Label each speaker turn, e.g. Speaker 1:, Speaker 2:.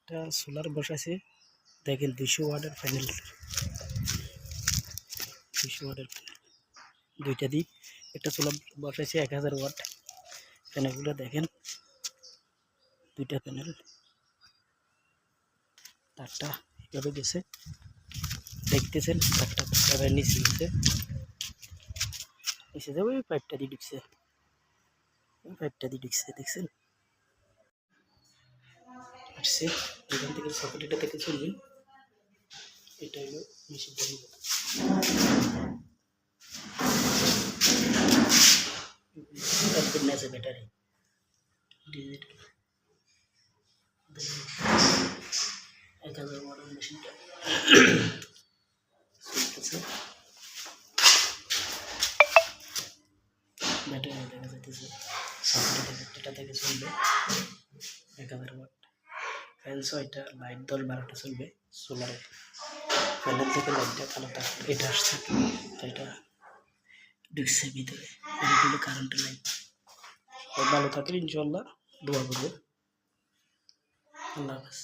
Speaker 1: একটা সোলার বসাইছে দেখেন 200 ওয়াটের প্যানেল, 200 ওয়াটের দুইটা দিই একটা সোলার বসাইছে 1000 ওয়াট। প্যানেলগুলো দেখেন, দুইটা প্যানেল, তারটা এভাবে গেছে দেখতেছেন, তারটা এবার নিচে গেছে, নিচে যাবে ওই পাইপটা দিয়ে ঢুকছে, ওই পাইপটা দিয়ে ঢুকছে দেখছেন আসছে এখান থেকে সকেটটা থেকে চলবে। এটা হলো মেশিনটা নিব আছে ব্যাটারি ডিজিটাল 1000 ওয়াটের মেশিনটা চলতেছে, ব্যাটারি দেখা যাইতেছে সকেটটা থেকে, এটা থেকে চলবে 1000 ওয়াট। ফ্যান 6টা, লাইট 10-12টা চলবে সোলারে। প্যানেল থেকে লাইটটা কালোটা এটা আসছে, এটা ঢুকছে ভিতরে, এটা হলো কারেন্টের লাইট। ভালো থাকেন ইনশাল্লাহ, দোয়া করবো। আল্লাহ হাফেজ।